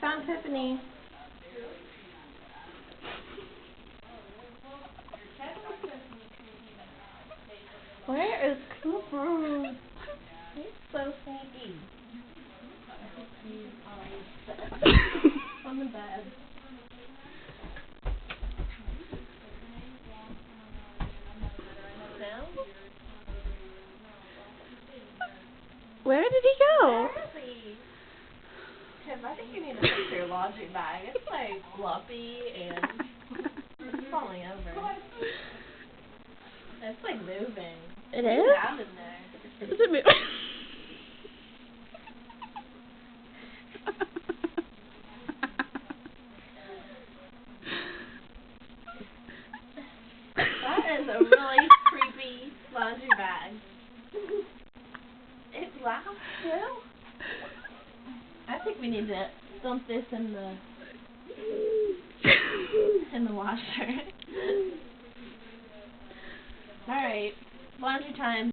Found Tiffany. Where is Cooper? He's so sneaky. On the bed. No? Where did he go? Where is he? Tim, I think you need to fix your laundry bag. It's like fluffy and it's falling over. It's like moving. It What do is? you have in there? Is it moving? That is a really creepy laundry bag. It's loud too. I think we need to dump this in the washer. Alright, laundry time.